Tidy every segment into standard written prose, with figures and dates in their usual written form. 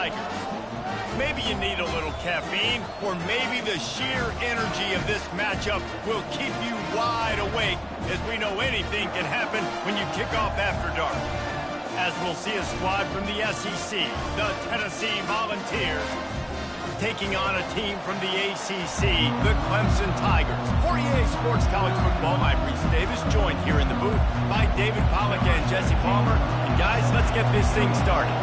Tigers. Maybe you need a little caffeine, or maybe the sheer energy of this matchup will keep you wide awake, as we know anything can happen when you kick off after dark. As we'll see a squad from the SEC, the Tennessee Volunteers, taking on a team from the ACC, the Clemson Tigers. For EA Sports College Football, I'm Reese Davis, joined here in the booth by David Pollack and Jesse Palmer. And guys, let's get this thing started.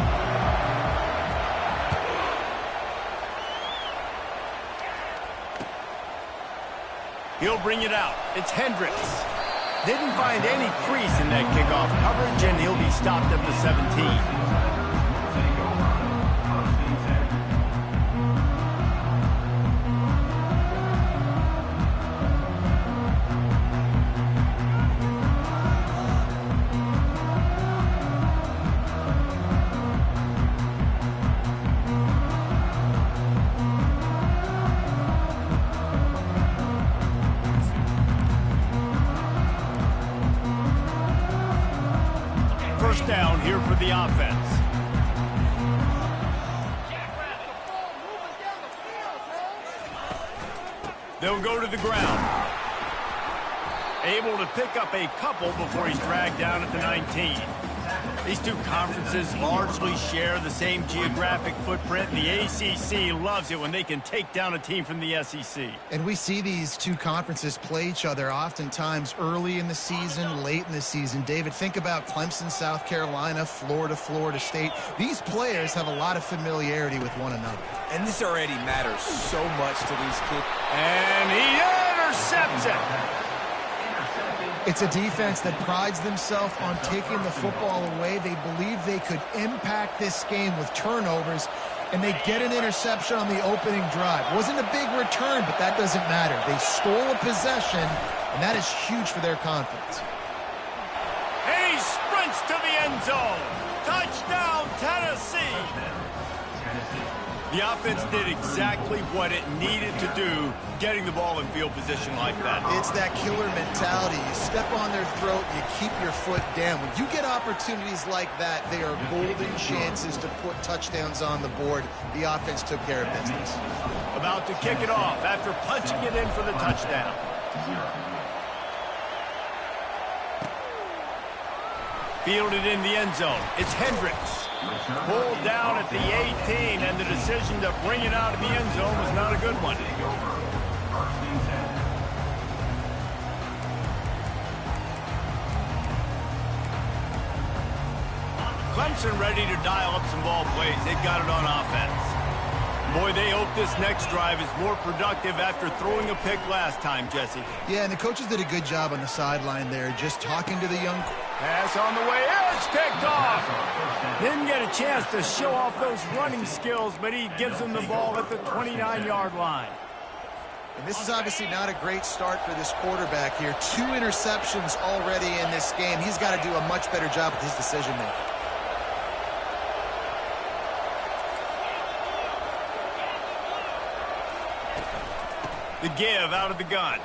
He'll bring it out. It's Hendricks. Didn't find any crease in that kickoff coverage, and he'll be stopped at the 17. First down here for the offense. They'll go to the ground. Able to pick up a couple before he's dragged down at the 19. These two conferences largely share the same geographic footprint. The ACC loves it when they can take down a team from the SEC. And we see these two conferences play each other oftentimes early in the season, late in the season. David, think about Clemson, South Carolina, Florida, Florida State. These players have a lot of familiarity with one another. And this already matters so much to these kids. And he intercepts it. It's a defense that prides themselves on taking the football away. They believe they could impact this game with turnovers, and they get an interception on the opening drive. Wasn't a big return, but that doesn't matter. They stole a possession, and that is huge for their confidence. And he sprints to the end zone. Touchdown, Tennessee. The offense did exactly what it needed to do, getting the ball in field position like that. It's that killer mentality. You step on their throat, you keep your foot down. When you get opportunities like that, they are golden chances to put touchdowns on the board. The offense took care of business. About to kick it off after punching it in for the touchdown. Fielded in the end zone. It's Hendricks. Pulled down at the 18, and the decision to bring it out of the end zone was not a good one. Clemson ready to dial up some ball plays. They've got it on offense. Boy, they hope this next drive is more productive after throwing a pick last time, Jesse. Yeah, and the coaches did a good job on the sideline there, just talking to the young... Pass on the way in, it's picked off. Didn't get a chance to show off those running skills, but he gives them the ball at the 29-yard line. And this is obviously not a great start for this quarterback here. 2 interceptions already in this game. He's got to do a much better job with his decision-making. The give out of the gun.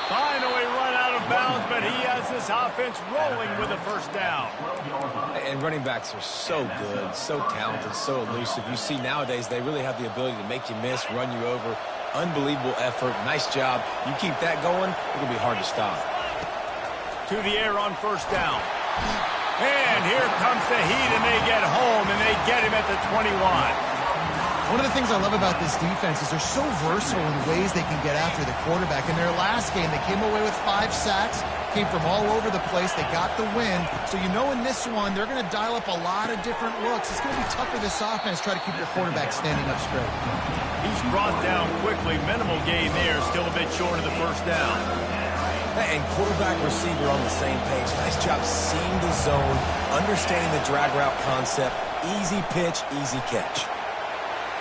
Finally run out of bounds, but he has this offense rolling with a first down. And running backs are so good, so talented, so elusive. You see nowadays they really have the ability to make you miss, run you over. Unbelievable effort. Nice job. You keep that going, it'll be hard to stop. To the air on first down. And here comes the heat, and they get home, and they get him at the 21. One of the things I love about this defense is they're so versatile in ways they can get after the quarterback. In their last game, they came away with 5 sacks, came from all over the place. They got the win. So you know in this one, they're going to dial up a lot of different looks. It's going to be tough for this offense to try to keep their quarterback standing up straight. He's brought down quickly. Minimal gain there, still a bit short of the first down. And quarterback receiver on the same page. Nice job seeing the zone, understanding the drag route concept. Easy pitch, easy catch.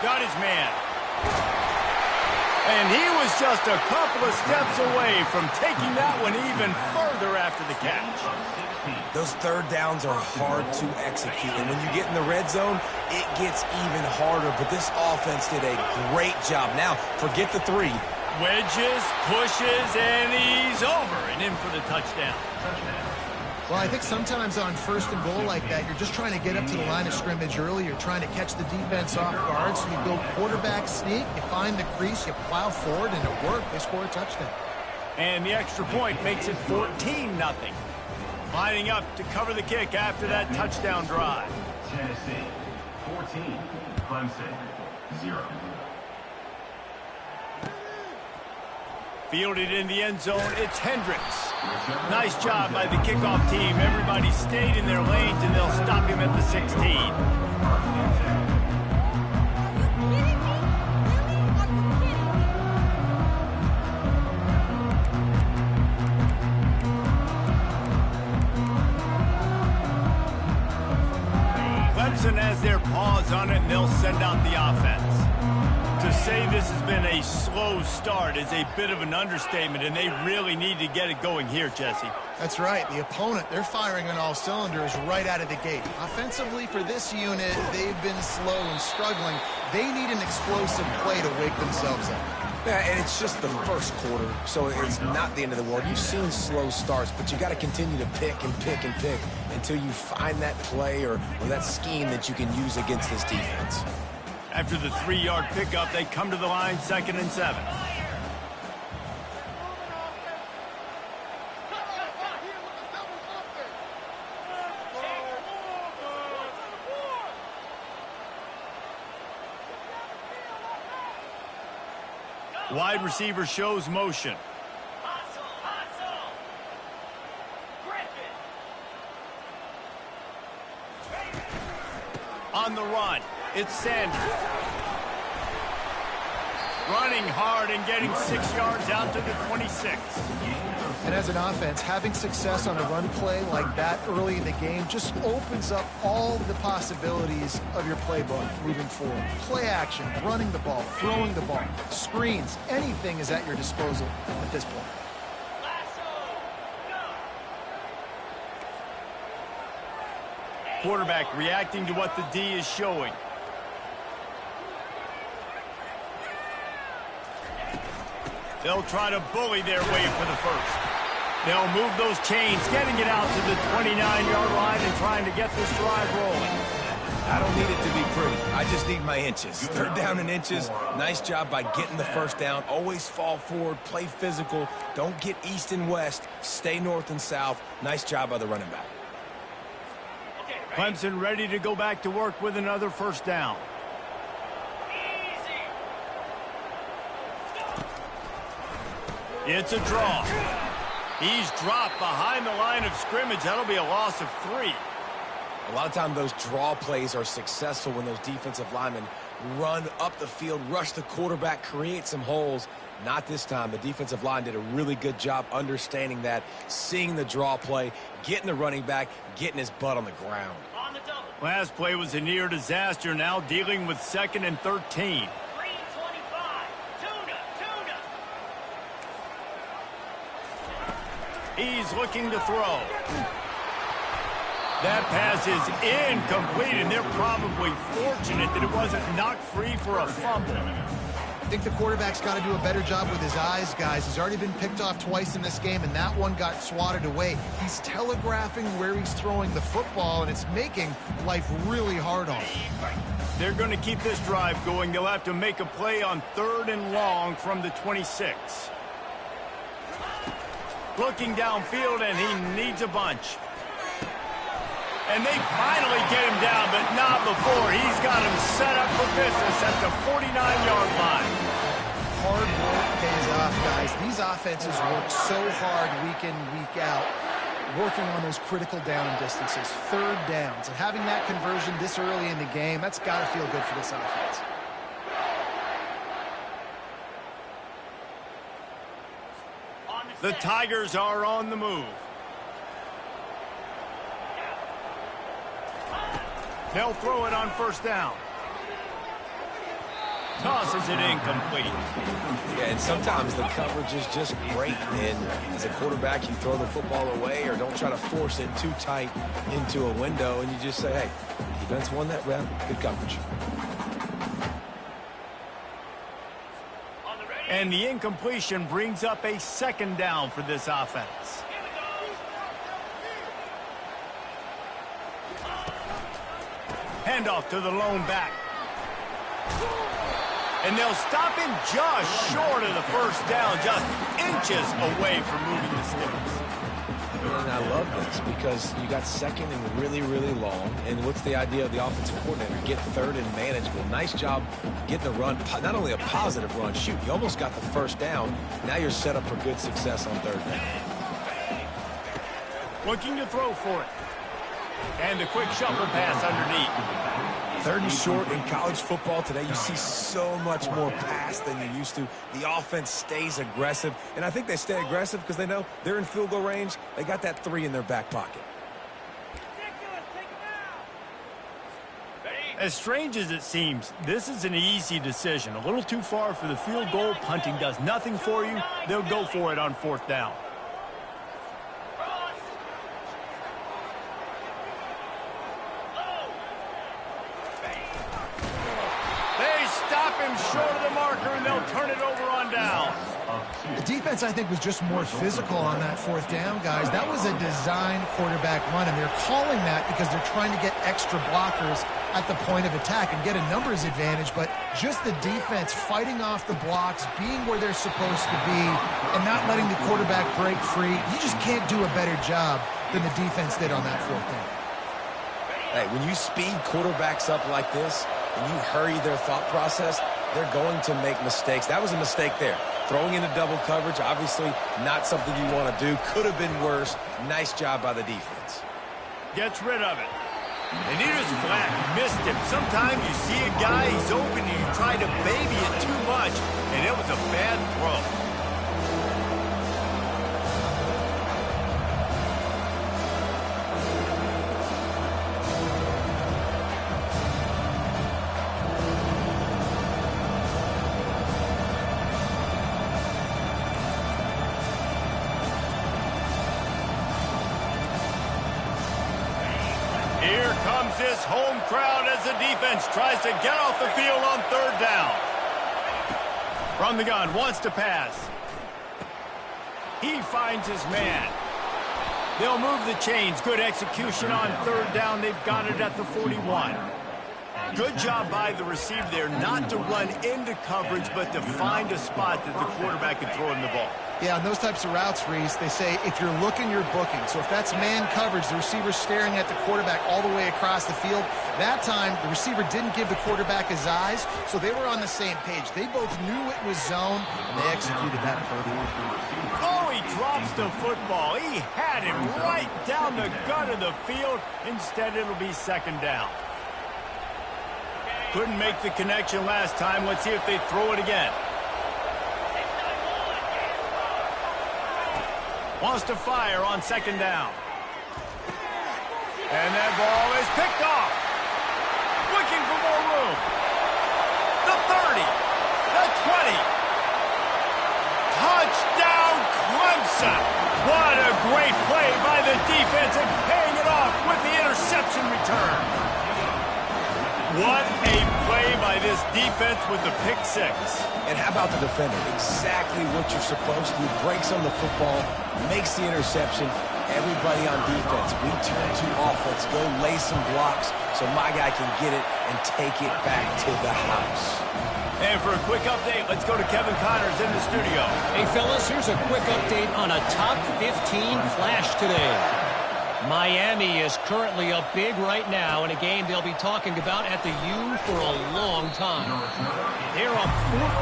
Got his man. And he was just a couple of steps away from taking that one even further after the catch. Those third downs are hard to execute. And when you get in the red zone, it gets even harder. But this offense did a great job. Now, forget the 3. Wedges, pushes, and he's over and in for the touchdown. Well, I think sometimes on first and goal like that, you're just trying to get up to the line of scrimmage early. You're trying to catch the defense off guard. So you go quarterback sneak, you find the crease, you plow forward, and it worked. They score a touchdown. And the extra point makes it 14-0. Lining up to cover the kick after that touchdown drive. Tennessee, 14. Clemson, 0. Fielded in the end zone, it's Hendricks. Nice job by the kickoff team. Everybody stayed in their lanes, and they'll stop him at the 16. Clemson has their paws on it, and they'll send out the offense. To say this has been a slow start is a bit of an understatement, and they really need to get it going here, Jesse. That's right. The opponent, they're firing on all cylinders right out of the gate. Offensively, for this unit, they've been slow and struggling. They need an explosive play to wake themselves up. Yeah, and it's just the first quarter, so it's not the end of the world. You've seen slow starts, but you got to continue to pick and pick and pick until you find that play or that scheme that you can use against this defense. After the 3-yard pickup, they come to the line, 2nd and 7. Wide receiver shows motion. On the run, it's Sanders. Running hard and getting 6 yards out to the 26. And as an offense, having success on a run play like that early in the game just opens up all the possibilities of your playbook moving forward. Play action, running the ball, throwing the ball, screens, anything is at your disposal at this point. Quarterback reacting to what the D is showing. They'll try to bully their way for the first. They'll move those chains, getting it out to the 29-yard line and trying to get this drive rolling. I don't need it to be pretty. I just need my inches. 3rd down in inches. Nice job by getting the first down. Always fall forward, play physical. Don't get east and west. Stay north and south. Nice job by the running back. Clemson ready to go back to work with another first down. It's a draw. He's dropped behind the line of scrimmage. That'll be a loss of 3. A lot of times those draw plays are successful when those defensive linemen run up the field, rush the quarterback, create some holes. Not this time. The defensive line did a really good job understanding that, seeing the draw play, getting the running back, getting his butt on the ground. Last play was a near disaster. Now dealing with 2nd and 13. He's looking to throw. That pass is incomplete, and they're probably fortunate that it wasn't knocked free for a fumble. I think the quarterback's got to do a better job with his eyes, guys. He's already been picked off twice in this game, and that one got swatted away. He's telegraphing where he's throwing the football, and it's making life really hard on him. They're going to keep this drive going. They'll have to make a play on 3rd and long from the 26. Looking downfield, and he needs a bunch. And they finally get him down, but not before. He's got him set up for business at the 49-yard line. Hard work pays off, guys. These offenses work so hard week in, week out, working on those critical down distances, 3rd downs. And having that conversion this early in the game, that's got to feel good for this offense. The Tigers are on the move. They'll throw it on 1st down. Tosses it incomplete. Yeah, and sometimes the coverage is just great. And as a quarterback, you throw the football away or don't try to force it too tight into a window, and you just say, hey, defense won that round. Good coverage. And the incompletion brings up a 2nd down for this offense. Handoff to the lone back. And they'll stop him just short of the first down, just inches away from moving the sticks. And I love this because you got second and really, really long. And what's the idea of the offensive coordinator? Get third and manageable. Nice job getting the run, not only a positive run, shoot, you almost got the first down. Now you're set up for good success on third down. Looking to throw for it. And a quick shuffle pass underneath. Third and short in college football today, you see so much more pass than you used to. The offense stays aggressive, and I think they stay aggressive because they know they're in field goal range. They got that 3 in their back pocket. As strange as it seems, this is an easy decision. A little too far for the field goal. Punting does nothing for you. They'll go for it on fourth down. Short of the marker, and they'll turn it over on down. The defense, I think, was just more physical on that fourth down, guys. That was a designed quarterback run, and they're calling that because they're trying to get extra blockers at the point of attack and get a numbers advantage, but just the defense fighting off the blocks, being where they're supposed to be, and not letting the quarterback break free. You just can't do a better job than the defense did on that fourth down. Hey, when you speed quarterbacks up like this, and you hurry their thought process, they're going to make mistakes. That was a mistake there. Throwing into double coverage, obviously not something you want to do. Could have been worse. Nice job by the defense. Gets rid of it. And he just flat missed him. Sometimes you see a guy, he's open, and you try to baby it too much, and it was a bad throw. Here comes this home crowd as the defense tries to get off the field on third down. From the gun, wants to pass. He finds his man. They'll move the chains. Good execution on third down. They've got it at the 41. Good job by the receiver there not to run into coverage, but to find a spot that the quarterback can throw him the ball. Yeah, on those types of routes, Reese, they say if you're looking, you're booking. So if that's man coverage, the receiver's staring at the quarterback all the way across the field. That time, the receiver didn't give the quarterback his eyes, so they were on the same page. They both knew it was zone, and they executed that perfectly. Oh, he drops the football. He had him right down the gut of the field. Instead, it'll be second down. Couldn't make the connection last time. Let's see if they throw it again. Wants to fire on second down. And that ball is picked off. Looking for more room. The 30. The 20. Touchdown, Clemson. What a great play by the defense and paying it off with the interception return. What a play by this defense with the pick six. And how about the defender? Exactly what you're supposed to. Breaks on the football, makes the interception. Everybody on defense, we turn to offense. Go lay some blocks so my guy can get it and take it back to the house. And for a quick update, let's go to Kevin Connors in the studio. Hey, fellas, here's a quick update on a top 15 flash today. Miami is currently up big right now in a game they'll be talking about at the U for a long time. They're up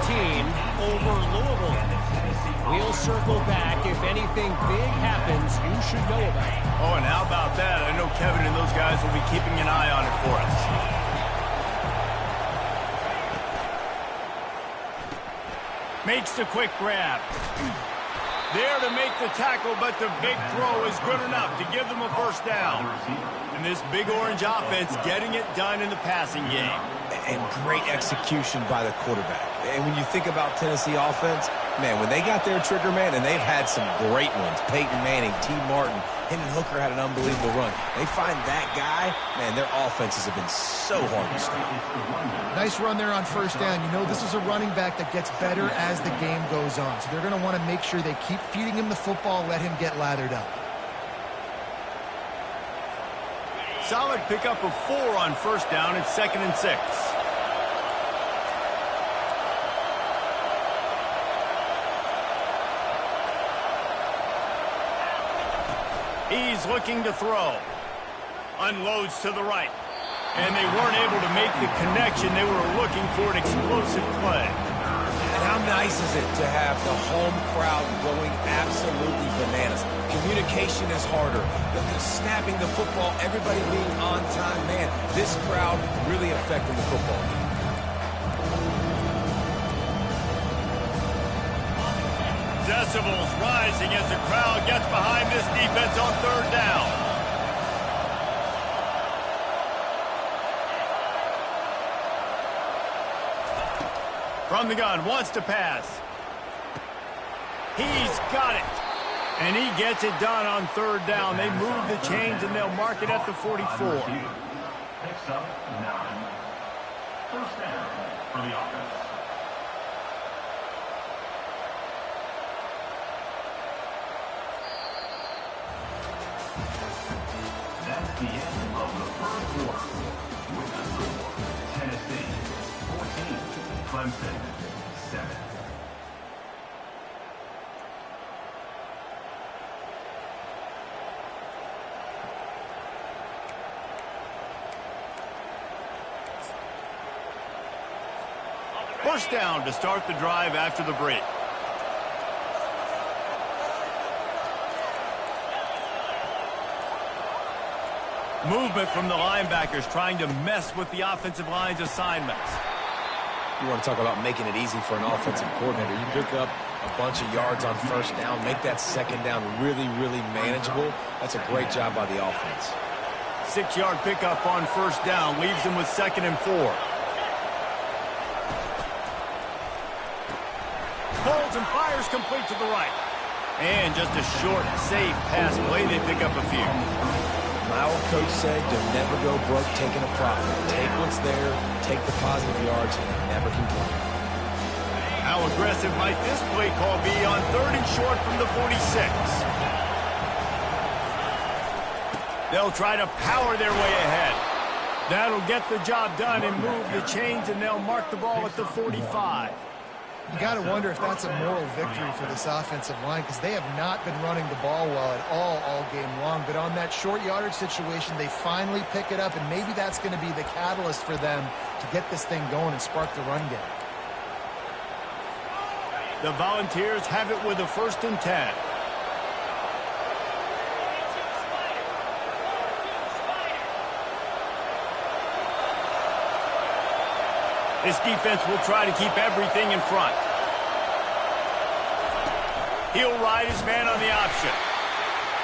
14 over Louisville. We'll circle back if anything big happens you should know about. Oh, and how about that? I know Kevin and those guys will be keeping an eye on it for us. Makes the quick grab. There to make the tackle, but the big throw is good enough to give them a first down. And this big orange offense getting it done in the passing game. And great execution by the quarterback. And when you think about Tennessee offense, man, when they got their trigger man, and they've had some great ones, Peyton Manning, T. Martin, Hendon Hooker had an unbelievable run. They find that guy, man, their offenses have been so hard to stop. Nice run there on first down. You know, this is a running back that gets better as the game goes on. So they're going to want to make sure they keep feeding him the football, let him get lathered up. solid pickup of 4 on first down and 2nd and 6. He's looking to throw. Unloads to the right. And they weren't able to make the connection. They were looking for an explosive play. And how nice is it to have the home crowd going absolutely bananas? Communication is harder. The snapping the football, everybody being on time. Man, this crowd really affecting the football game. Decibels rising as the crowd gets behind this defense on 3rd down. From the gun, wants to pass. He's got it. And he gets it done on 3rd down. They move the chains and they'll mark it at the 44. Picks up 9. First down for the offense. That's the end of the first quarter. With the score, Tennessee 14, Clemson 7. First down to start the drive after the break. Movement from the linebackers trying to mess with the offensive line's assignments. You want to talk about making it easy for an offensive coordinator. You pick up a bunch of yards on first down, make that 2nd down really, really manageable. That's a great job by the offense. 6-yard pickup on first down leaves them with 2nd and 4. Holds and fires complete to the right. And just a short, safe pass play. They pick up a few. My old coach said, you'll never go broke taking a profit. Take what's there, take the positive yards, and never complain. How aggressive might this play call be on 3rd and short from the 46? They'll try to power their way ahead. That'll get the job done and move the chains, and they'll mark the ball at the 45. You got to wonder if that's a moral victory for this offensive line because they have not been running the ball well at all game long. But on that short yardage situation, they finally pick it up, and maybe that's going to be the catalyst for them to get this thing going and spark the run game. The Volunteers have it with a 1st and 10. This defense will try to keep everything in front. He'll ride his man on the option.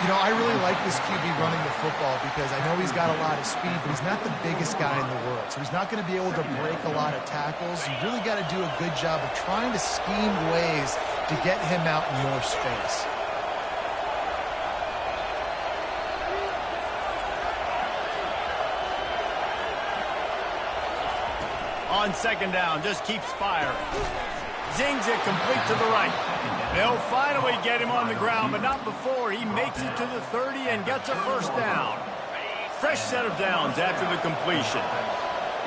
You know, I really like this QB running the football because I know he's got a lot of speed, but he's not the biggest guy in the world. So he's not going to be able to break a lot of tackles. You really got to do a good job of trying to scheme ways to get him out in more space. On 2nd down, just keeps firing. Zings it complete to the right. They'll finally get him on the ground, but not before he makes it to the 30 and gets a 1st down. Fresh set of downs after the completion.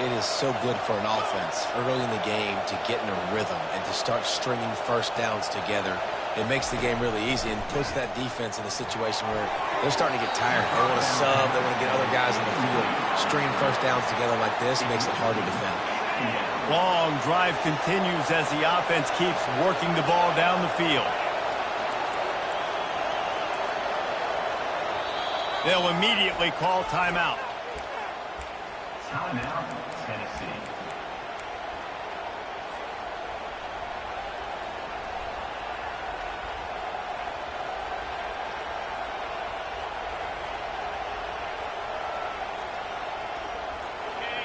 It is so good for an offense early in the game to get in a rhythm and to start stringing first downs together. It makes the game really easy and puts that defense in a situation where they're starting to get tired. They want to sub. They want to get other guys in the field. Stringing first downs together like this makes it hard to defend. Long drive continues as the offense keeps working the ball down the field. They'll immediately call timeout. Timeout, Tennessee.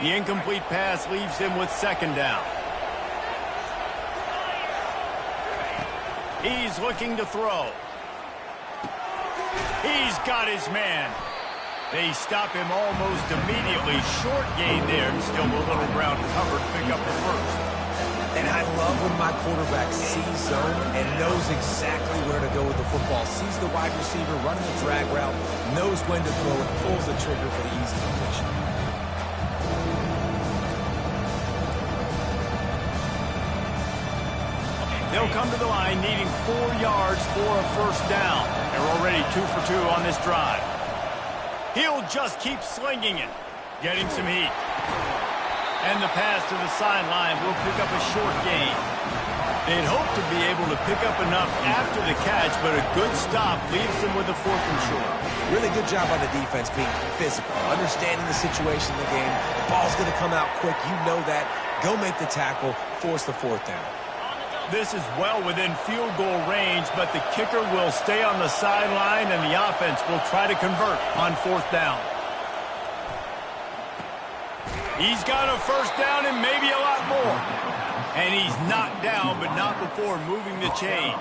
The incomplete pass leaves him with 2nd down. He's looking to throw. He's got his man. They stop him almost immediately. Short gain there, and still a little ground covered. Pick up the 1st. And I love when my quarterback sees zone and knows exactly where to go with the football. Sees the wide receiver running the drag route, knows when to throw it, pulls the trigger for the easy completion. They'll come to the line needing 4 yards for a first down. They're already 2 for 2 on this drive. He'll just keep slinging it, getting some heat. And the pass to the sideline will pick up a short gain. They'd hope to be able to pick up enough after the catch, but a good stop leaves them with a 4th and short. Really good job by the defense being physical, understanding the situation in the game. The ball's going to come out quick. You know that. Go make the tackle, force the 4th down. This is well within field goal range, but the kicker will stay on the sideline, and the offense will try to convert on 4th down. He's got a first down and maybe a lot more. And he's knocked down, but not before moving the chains.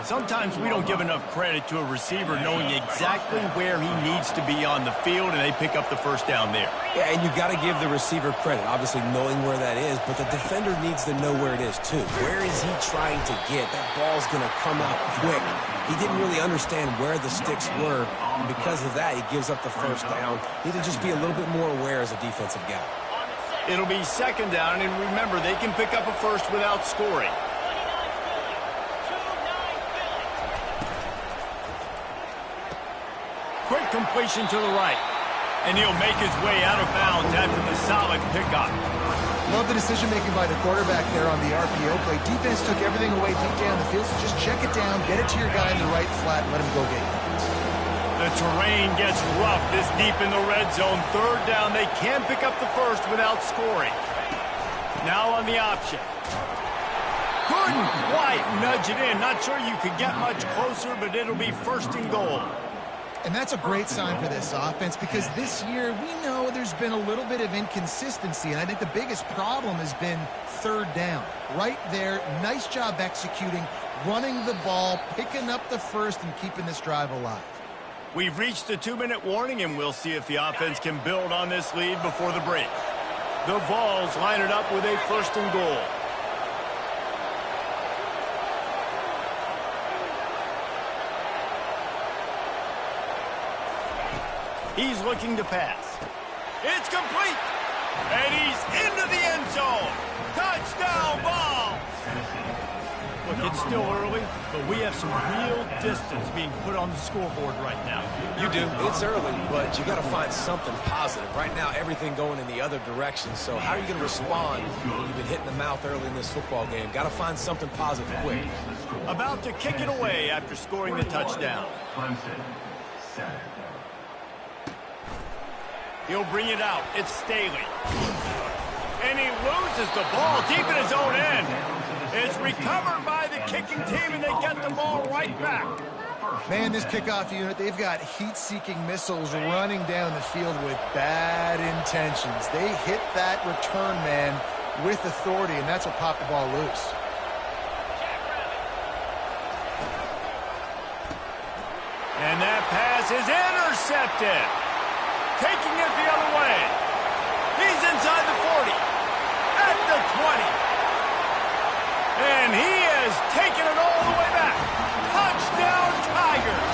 Sometimes we don't give enough credit to a receiver knowing exactly where he needs to be on the field, and they pick up the first down there. Yeah, and you got to give the receiver credit, obviously knowing where that is, but the defender needs to know where it is too. Where is he trying to get? That ball's going to come out quick. He didn't really understand where the sticks were, and because of that, he gives up the first down. Need to just be a little bit more aware as a defensive guy. It'll be 2nd down, and remember, they can pick up a first without scoring. Quick completion to the right. And he'll make his way out of bounds after the solid pickup. Love the decision-making by the quarterback there on the RPO play. Defense took everything away deep down the field, so just check it down, get it to your guy in the right flat, and let him go get it. The terrain gets rough this deep in the red zone. 3rd down, they can pick up the first without scoring. Now on the option. Couldn't quite nudge it in. Not sure you could get much closer, but it'll be 1st and goal. And that's a great sign for this offense because this year we know there's been a little bit of inconsistency, and I think the biggest problem has been 3rd down. Right there, nice job executing, running the ball, picking up the first, and keeping this drive alive. We've reached the 2-minute warning, and we'll see if the offense can build on this lead before the break. The Vols line it up with a 1st and goal. He's looking to pass. It's complete. And he's into the end zone. Touchdown, Vols! Look, it's still early, but we have some real distance being put on the scoreboard right now. You do. It's early, but you got to find something positive. Right now, everything going in the other direction. So how are you going to respond when you've been hitting the mouth early in this football game? Got to find something positive quick. About to kick it away after scoring the touchdown. Clemson, set. He'll bring it out. It's Staley. And he loses the ball deep in his own end. It's recovered by the kicking team, and they get the ball right back. Man, this kickoff unit, they've got heat-seeking missiles running down the field with bad intentions. They hit that return man with authority, and that's what popped the ball loose. And that pass is intercepted. Taking it the other way. He's inside the 40. At the 20. And he has taken it all the way back. Touchdown, Tigers.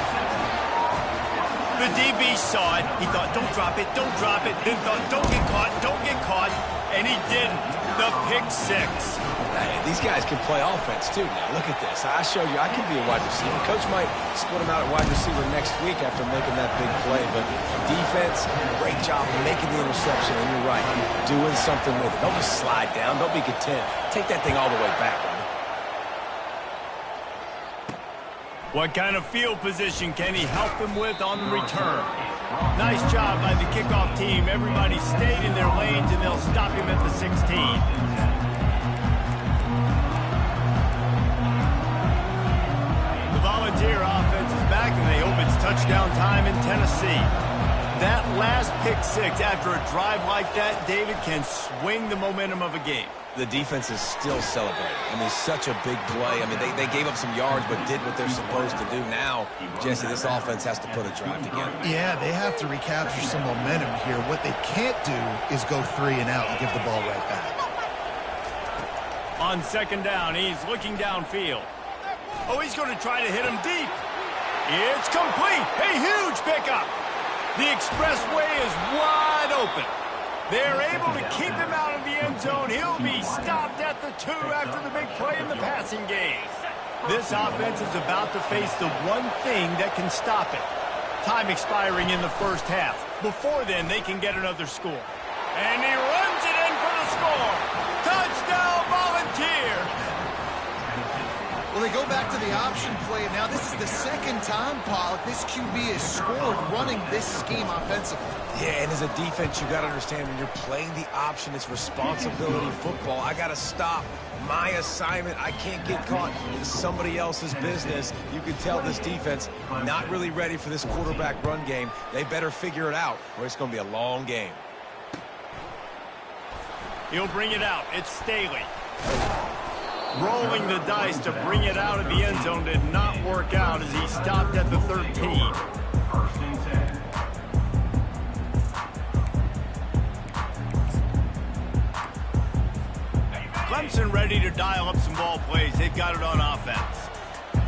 The DB saw it. He thought, don't drop it, don't drop it. Then thought, don't get caught, don't get caught. And he didn't. The pick 6. Hey, these guys can play offense, too. Now, look at this. I showed you I can be a wide receiver. Coach might split him out at wide receiver next week after making that big play. But defense, great job making the interception. And you're right, doing something with it. Don't just slide down. Don't be content. Take that thing all the way back, brother. What kind of field position can he help them with on the return? Nice job by the kickoff team. Everybody stayed in their lanes, and they'll stop him at the 16. The Volunteer offense is back, and they hope it's touchdown time in Tennessee. That last pick 6 after a drive like that, David, can swing the momentum of a game. The defense is still celebrating. I mean, such a big play. I mean, they gave up some yards but did what they're supposed to do. Now, Jesse, this offense has to put a drive together. Yeah, they have to recapture some momentum here. What they can't do is go 3 and out and give the ball right back. On second down, he's looking downfield. Oh, he's going to try to hit him deep. It's complete. A huge pickup. The expressway is wide open. They're able to keep him out of the end zone. He'll be stopped at the 2 after the big play in the passing game. This offense is about to face the one thing that can stop it. Time expiring in the first half. Before then, they can get another score. And he runs it in for the score. Touchdown, Volunteer. Well, they go back to the option play. Now, this is the second time, Pollock, this QB has scored running this scheme offensively. Yeah, and as a defense, you got to understand when you're playing the option, it's responsibility football. I got to stop my assignment. I can't get caught in somebody else's business. You can tell this defense not really ready for this quarterback run game. They better figure it out, or it's going to be a long game. He'll bring it out. It's Staley. Rolling the dice to bring it out of the end zone did not work out as he stopped at the 13. First and 10. Clemson ready to dial up some ball plays. They've got it on offense.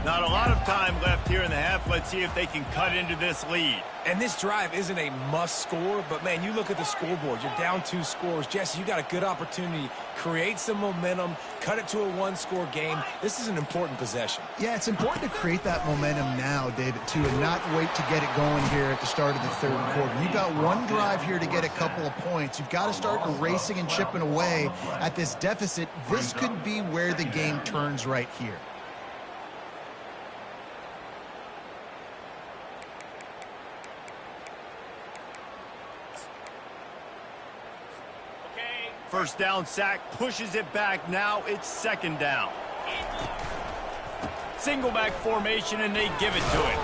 Not a lot of time left here in the half. Let's see if they can cut into this lead. And this drive isn't a must score, but man, you look at the scoreboard, you're down 2 scores. Jesse, you got a good opportunity. Create some momentum, cut it to a 1-score game. This is an important possession. Yeah, it's important to create that momentum now, David, too, and not wait to get it going here at the start of the third quarter. You've got one drive here to get a couple of points. You've got to start racing and chipping away at this deficit. This could be where the game turns right here. First down sack, pushes it back. Now it's second down. Single back formation, and they give it to him.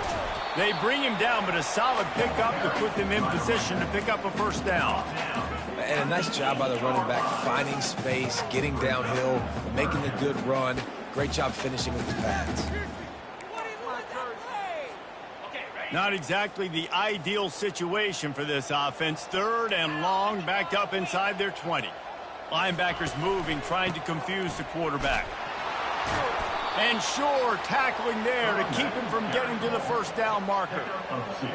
They bring him down, but a solid pickup to put them in position to pick up a first down. And a nice job by the running back, finding space, getting downhill, making a good run. Great job finishing with the pads. Not exactly the ideal situation for this offense. Third and long, backed up inside their 20. Linebackers moving, trying to confuse the quarterback. And sure, tackling there to keep him from getting to the first down marker.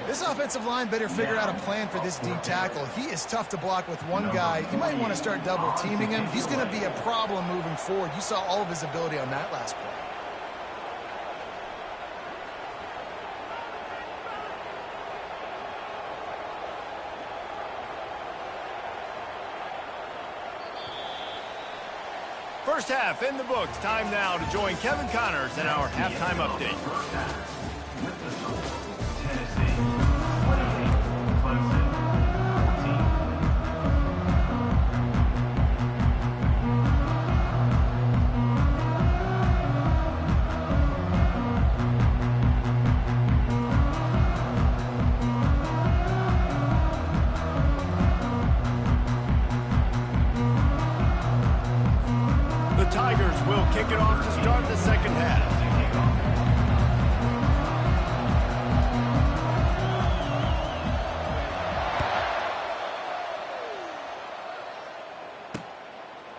This offensive line better figure out a plan for this D tackle. He is tough to block with one guy. You might want to start double teaming him. He's going to be a problem moving forward. You saw all of his ability on that last play. First half in the books. Time now to join Kevin Connors in our halftime update. With the score, Tennessee 28, Clemson 14. The Tigers will kick it off to start the second half.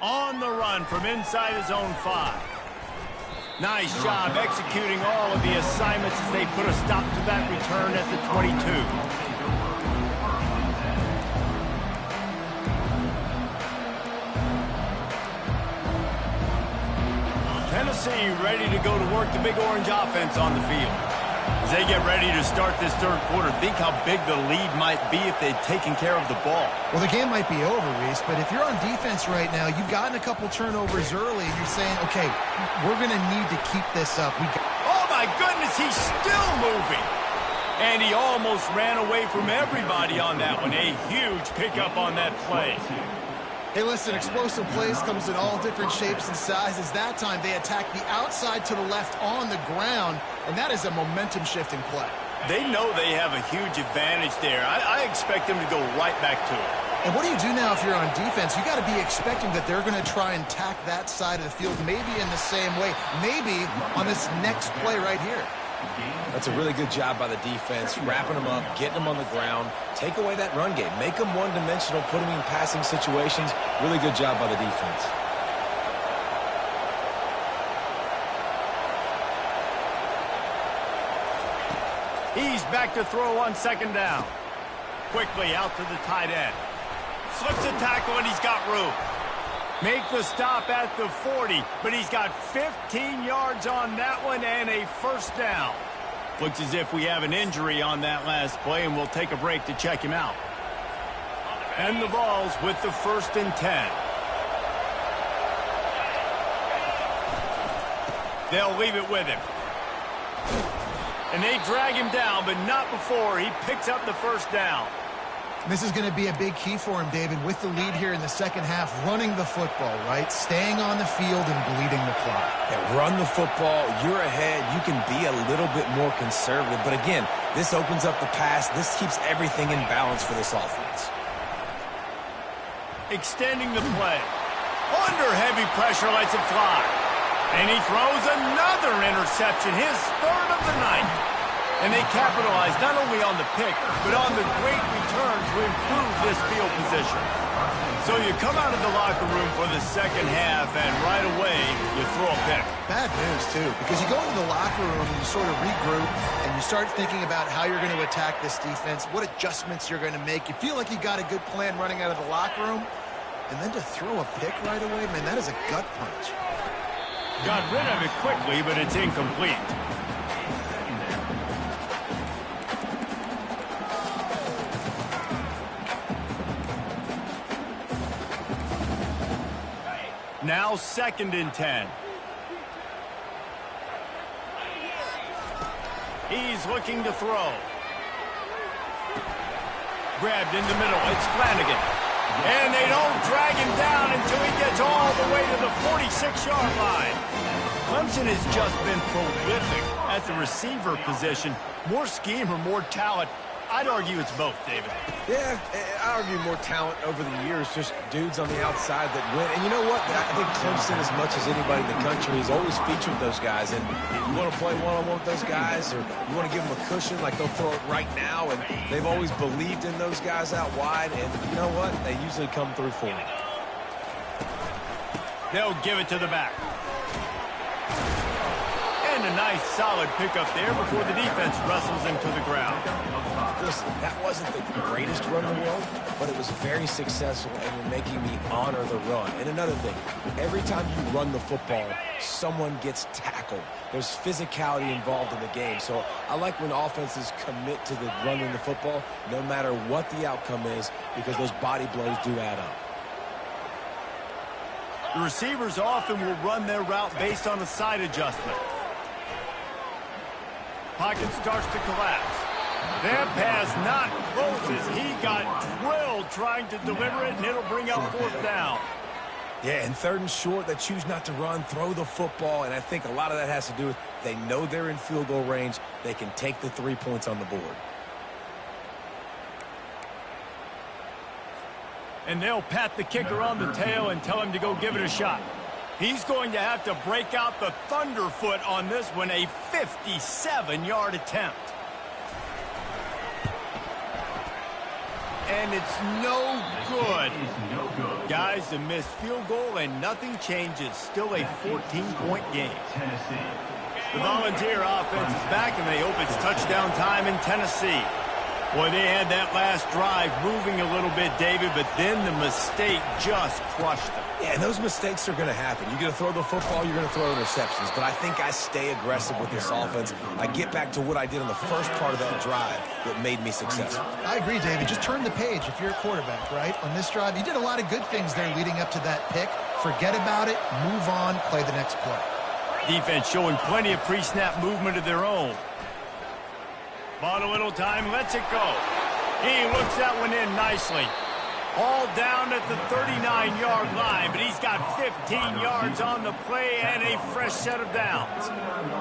On the run from inside his own 5. Nice job executing all of the assignments as they put a stop to that return at the 22. Tennessee ready to go to work the Big Orange offense on the field. As they get ready to start this third quarter, think how big the lead might be if they'd taken care of the ball. Well, the game might be over, Reese, but if you're on defense right now, you've gotten a couple turnovers early, and you're saying, okay, we're going to need to keep this up. Oh, my goodness, he's still moving. And he almost ran away from everybody on that one. A huge pickup on that play. Hey, listen, explosive plays comes in all different shapes and sizes. That time, they attack the outside to the left on the ground, and that is a momentum-shifting play. They know they have a huge advantage there. I expect them to go right back to it. And what do you do now if you're on defense? You got to be expecting that they're going to try and tack that side of the field, maybe in the same way, maybe on this next play right here. That's a really good job by the defense, wrapping them up, getting them on the ground, take away that run game, make them one-dimensional, put them in passing situations. Really good job by the defense. He's back to throw on second down. Quickly out to the tight end. Slips a tackle, and he's got room. Make the stop at the 40, but he's got 15 yards on that one and a first down. Looks as if we have an injury on that last play, and we'll take a break to check him out. And the ball's with the 1st and 10. They'll leave it with him. And they drag him down, but not before he picks up the first down. This is going to be a big key for him, David, with the lead here in the second half, running the football, right? Staying on the field and bleeding the clock. Yeah, run the football. You're ahead. You can be a little bit more conservative. But again, this opens up the pass. This keeps everything in balance for this offense. Extending the play. Under heavy pressure, lets it fly. And he throws another interception, his 3rd of the night. And they capitalize not only on the pick, but on the great return to improve this field position. So you come out of the locker room for the second half, and right away, you throw a pick. Bad news, too, because you go into the locker room and you sort of regroup, and you start thinking about how you're going to attack this defense, what adjustments you're going to make. You feel like you got a good plan running out of the locker room, and then to throw a pick right away, man, that is a gut punch. Got rid of it quickly, but it's incomplete. Now 2nd and 10. He's looking to throw. Grabbed in the middle. It's Flanagan. And they don't drag him down until he gets all the way to the 46-yard line. Clemson has just been prolific at the receiver position. More scheme or more talent. I'd argue it's both, David. Yeah, I argue more talent over the years, just dudes on the outside that win. And you know what? I think Clemson, as much as anybody in the country, has always featured those guys. And if you want to play one-on-one with those guys, or you want to give them a cushion, like they'll throw it right now, and they've always believed in those guys out wide. And you know what? They usually come through for them. They'll give it to the back. And a nice, solid pickup there before the defense wrestles him to the ground. Listen, that wasn't the greatest run in the world, but it was very successful, and you're making me honor the run. And another thing, every time you run the football, someone gets tackled. There's physicality involved in the game. So I like when offenses commit to the running the football, no matter what the outcome is, because those body blows do add up. The receivers often will run their route based on a side adjustment. Pocket starts to collapse. That pass not close as he got drilled trying to deliver it, and it'll bring up 4th down. Yeah, and 3rd and short, they choose not to run, throw the football, and I think a lot of that has to do with they know they're in field goal range. They can take the 3 points on the board. And they'll pat the kicker on the tail and tell him to go give it a shot. He's going to have to break out the thunderfoot on this one, a 57-yard attempt. And it's no good. Guys, a missed field goal and nothing changes. Still a 14-point game. The Volunteer offense is back, and they hope it's touchdown time in Tennessee. Boy, they had that last drive moving a little bit, David, but then the mistake just crushed them. Yeah, and those mistakes are going to happen. You're going to throw the football, you're going to throw interceptions. But I think I stay aggressive with this offense. I get back to what I did on the first part of that drive that made me successful. I agree, David. Just turn the page if you're a quarterback, right? On this drive, you did a lot of good things there leading up to that pick. Forget about it, move on, play the next play. Defense showing plenty of pre-snap movement of their own. Bought a little time, lets it go. He looks that one in nicely. All down at the 39-yard line, but he's got 15 yards on the play and a fresh set of downs.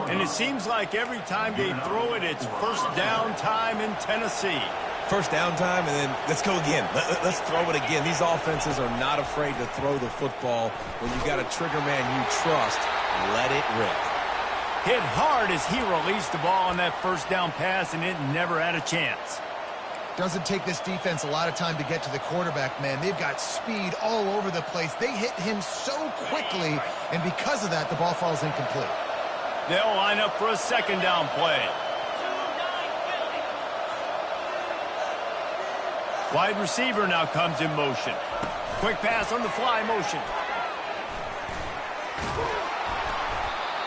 And it seems like every time they throw it, it's first down time in Tennessee. First down time, and then let's go again. Let's throw it again. These offenses are not afraid to throw the football. When you got a trigger man you trust, let it rip. Hit hard as he released the ball on that first down pass, and it never had a chance. Doesn't take this defense a lot of time to get to the quarterback, man. They've got speed all over the place. They hit him so quickly, and because of that, the ball falls incomplete. They'll line up for a second down play. Wide receiver now comes in motion. Quick pass on the fly motion.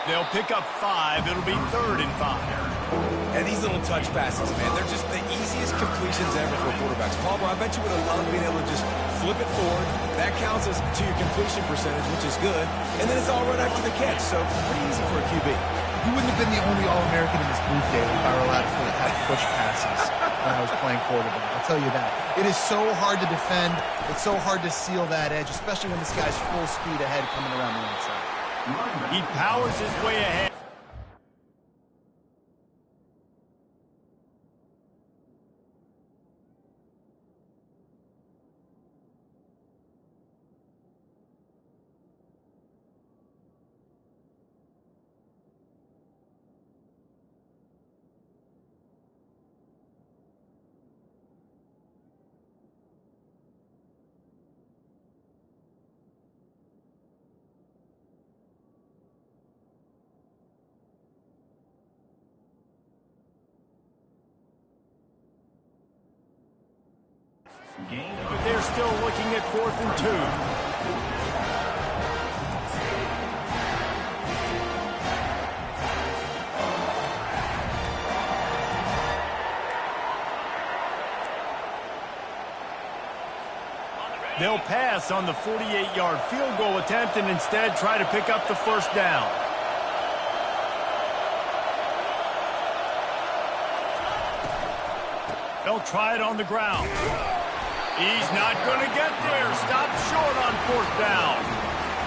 They'll pick up 5. It'll be 3rd and 5. And these little touch passes, man, they're just the easiest completions ever for quarterbacks. Palmer, I bet you would have loved being able to just flip it forward. That counts as to your completion percentage, which is good. And then it's all right after the catch, so pretty easy for a QB. You wouldn't have been the only All-American in this booth, Dave, if I were allowed to have push passes when I was playing quarterback. I'll tell you that. It is so hard to defend. It's so hard to seal that edge, especially when this guy's full speed ahead coming around the inside. He powers his way ahead. But they're still looking at 4th and 2. They'll pass on the 48-yard field goal attempt and instead try to pick up the 1st down. They'll try it on the ground. He's not going to get there. Stop short on 4th down.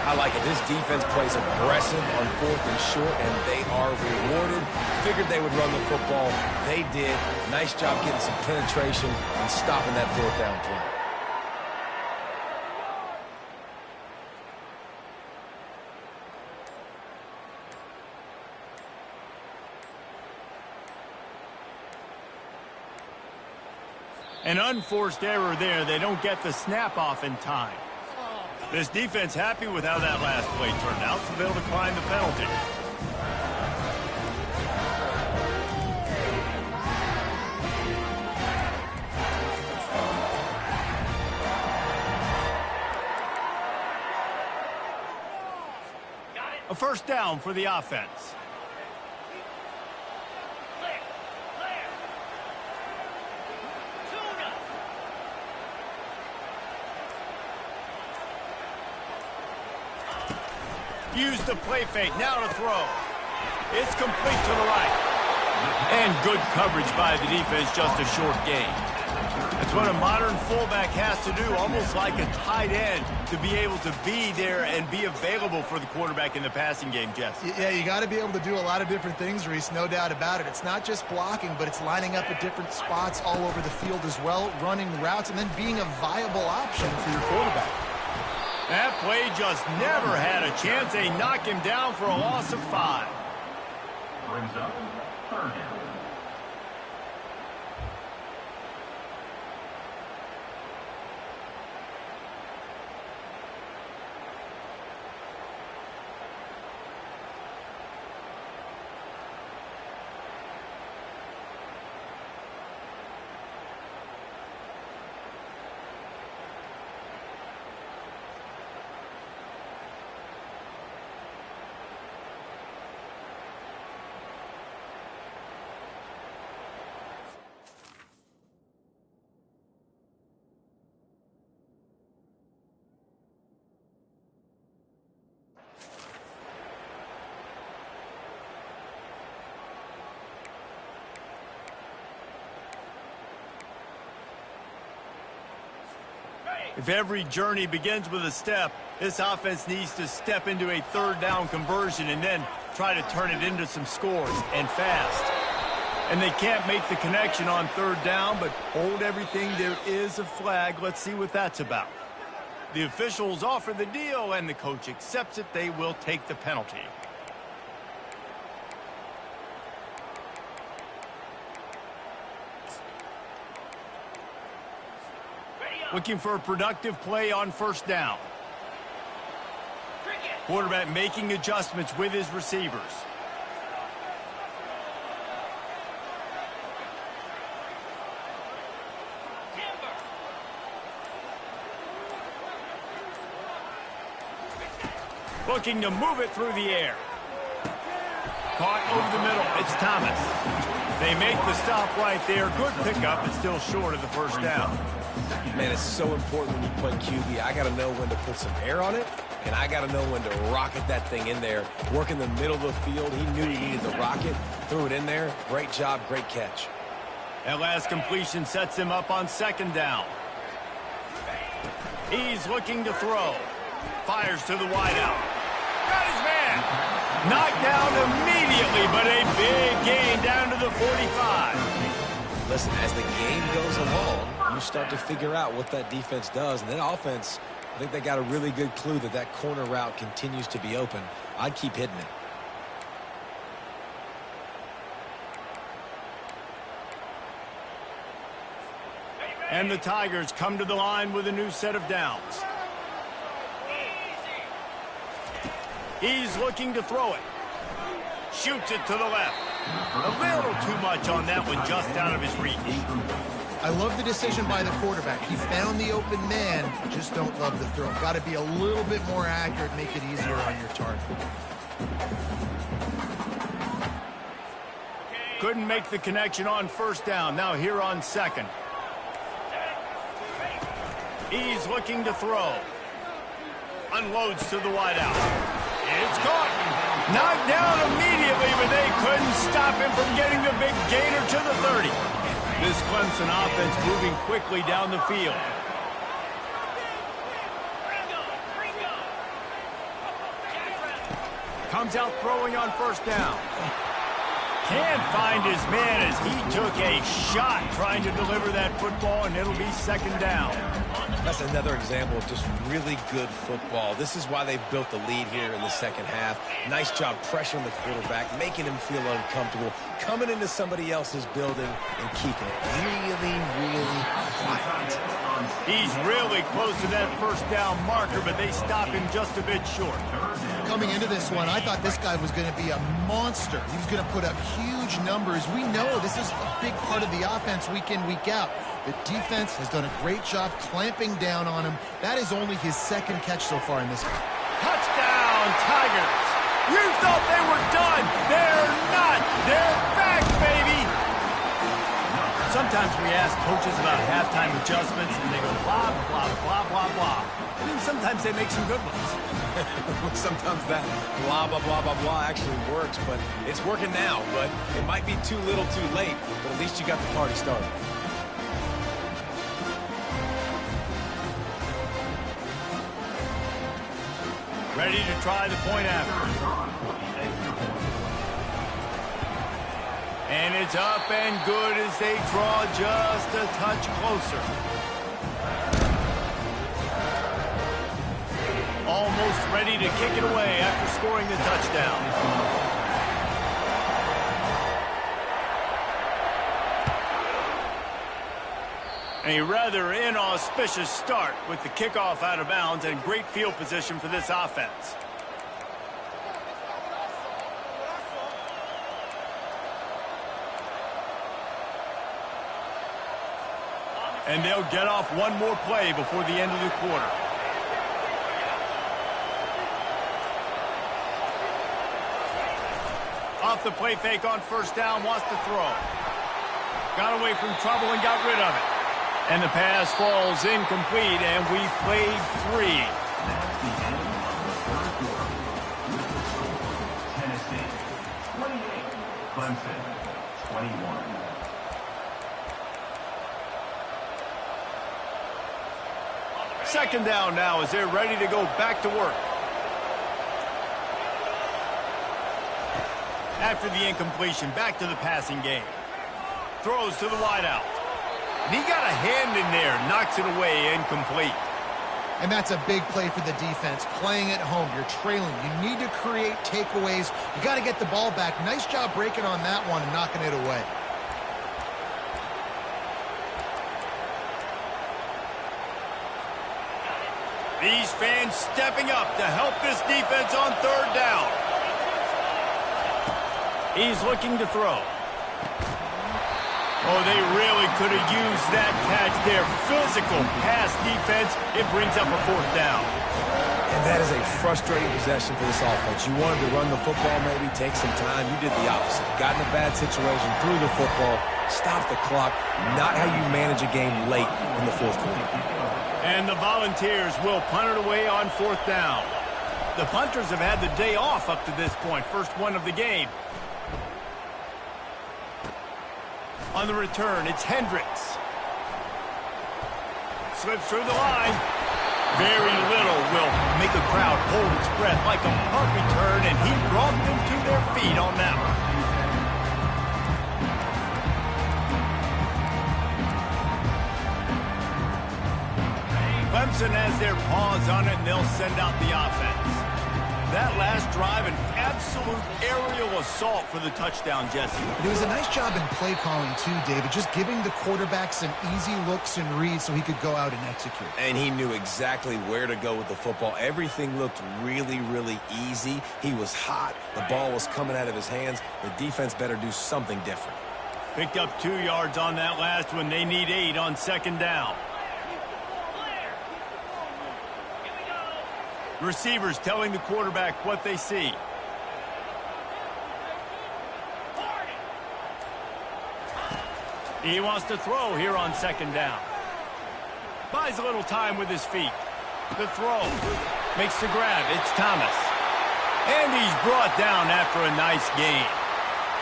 I like it. This defense plays aggressive on 4th and short, and they are rewarded. Figured they would run the football. They did. Nice job getting some penetration and stopping that 4th down play. An unforced error there. They don't get the snap off in time. This defense happy with how that last play turned out, so they'll decline the penalty. A 1st down for the offense. Use the play fake. Now to throw. It's complete to the right. And good coverage by the defense, just a short gain. That's what a modern fullback has to do, almost like a tight end, to be able to be there and be available for the quarterback in the passing game, Jesse. Yeah, you got to be able to do a lot of different things, Reese, no doubt about it. It's not just blocking, but it's lining up at different spots all over the field as well, running routes, and then being a viable option for your quarterback. That play just never had a chance. They knock him down for a loss of 5. Brings up 3rd down. If every journey begins with a step, this offense needs to step into a 3rd down conversion and then try to turn it into some scores, and fast. And they can't make the connection on 3rd down, but hold everything. There is a flag. Let's see what that's about. The officials offer the deal, and the coach accepts it. They will take the penalty. Looking for a productive play on 1st down. Quarterback making adjustments with his receivers. Looking to move it through the air. Caught over the middle. It's Thomas. They make the stop right there. Good pickup, but still short of the first down. Man, it's so important when you play QB. I got to know when to put some air on it, and I got to know when to rocket that thing in there. Work in the middle of the field. He knew he needed the rocket. Threw it in there. Great job, great catch. That last completion sets him up on second down. He's looking to throw. Fires to the wideout. Got his man. Knocked down immediately, but a big gain down to the 45. Listen, as the game goes along, you start to figure out what that defense does. And then offense, I think they got a really good clue that that corner route continues to be open. I'd keep hitting it. And the Tigers come to the line with a new set of downs. He's looking to throw it. Shoots it to the left. A little too much on that one, just out of his reach. I love the decision by the quarterback. He found the open man, just don't love the throw. Got to be a little bit more accurate, make it easier on your target. Couldn't make the connection on first down. Now here on second. He's looking to throw. Unloads to the wideout. It's caught. Knocked down immediately, but they couldn't stop him from getting the big gainer to the 30. This Clemson offense moving quickly down the field. Comes out throwing on first down. Can't find his man as he took a shot trying to deliver that football, and it'll be second down. That's another example of just really good football. This is why they've built the lead here in the second half. Nice job pressuring the quarterback, making him feel uncomfortable, coming into somebody else's building and keeping it really, really quiet. He's really close to that first down marker, but they stop him just a bit short. Coming into this one, I thought this guy was going to be a monster. He was going to put up huge numbers. We know this is a big part of the offense week in, week out. The defense has done a great job clamping down on him. That is only his second catch so far in this game. Touchdown, Tigers! You thought they were done. They're not. They're back, baby! Sometimes we ask coaches about halftime adjustments, and they go blah, blah, blah, blah, blah. And then sometimes they make some good ones. Sometimes that blah, blah, blah, blah, blah actually works, but it's working now. But it might be too little too late, but at least you got the party started. Ready to try the point after. And it's up and good as they draw just a touch closer. Almost ready to kick it away after scoring the touchdown. A rather inauspicious start with the kickoff out of bounds and great field position for this offense. And they'll get off one more play before the end of the quarter. Off the play fake on first down, wants to throw. Got away from trouble and got rid of it. And the pass falls incomplete, and we played three. That's the end of the third quarter. Tennessee, 28. Clemson, 21. Second down now as they're ready to go back to work. After the incompletion, back to the passing game. Throws to the wideout. And he got a hand in there, knocks it away, incomplete. And that's a big play for the defense. Playing at home, you're trailing. You need to create takeaways. You got to get the ball back. Nice job breaking on that one and knocking it away. These fans stepping up to help this defense on third down. He's looking to throw. Oh, they really could have used that catch there. Physical pass defense. It brings up a fourth down. And that is a frustrating possession for this offense. You wanted to run the football, maybe take some time. You did the opposite. Got in a bad situation, threw the football, stopped the clock. Not how you manage a game late in the fourth quarter. And the Volunteers will punt it away on fourth down. The punters have had the day off up to this point. First one of the game. On the return, it's Hendricks. Slips through the line. Very little will make a crowd hold its breath like a punt return, and he brought them to their feet on that one. Clemson has their paws on it, and they'll send out the offense. That last drive, an absolute aerial assault for the touchdown, Jesse. It was a nice job in play calling, too, David, just giving the quarterback some easy looks and reads so he could go out and execute. And he knew exactly where to go with the football. Everything looked really, really easy. He was hot. The ball was coming out of his hands. The defense better do something different. Picked up 2 yards on that last one. They need 8 on second down. Receivers telling the quarterback what they see. He wants to throw here on second down. Buys a little time with his feet. The throw. Makes the grab. It's Thomas. And he's brought down after a nice gain.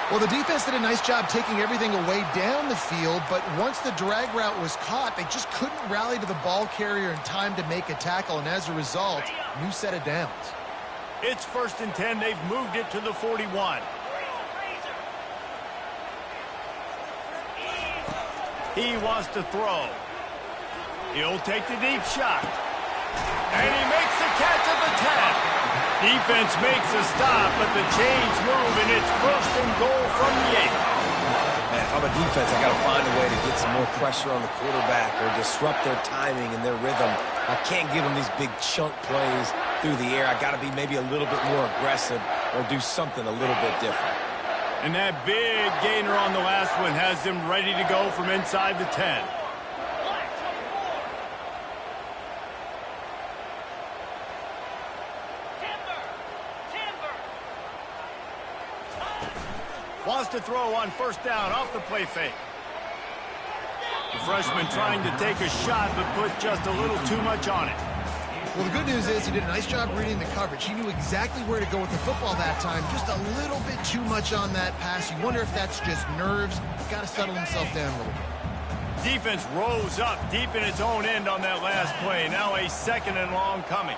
Well, the defense did a nice job taking everything away down the field, but once the drag route was caught, they just couldn't rally to the ball carrier in time to make a tackle, and as a result, new set of downs. It's 1st and 10. They've moved it to the 41. He wants to throw. He'll take the deep shot. And he makes the catch at the 10. Defense makes a stop, but the chains move, and it's 1st and goal from the 8. Man, if I'm a defense, I got to find a way to get some more pressure on the quarterback or disrupt their timing and their rhythm. I can't give them these big chunk plays through the air. I got to be maybe a little bit more aggressive or do something a little bit different. And that big gainer on the last one has them ready to go from inside the 10. Wants to throw on first down off the play fake. The freshman trying to take a shot, but put just a little too much on it. Well, the good news is he did a nice job reading the coverage. He knew exactly where to go with the football that time. Just a little bit too much on that pass. You wonder if that's just nerves. He's got to settle himself down a little bit. Defense rose up deep in its own end on that last play. Now a 2nd and long coming.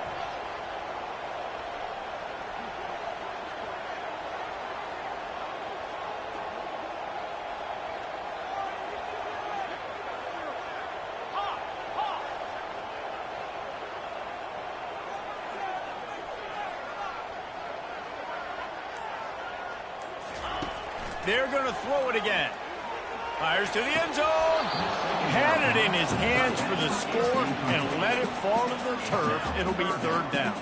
They're going to throw it again. Fires to the end zone. Had it in his hands for the score and let it fall to the turf. It'll be 3rd down.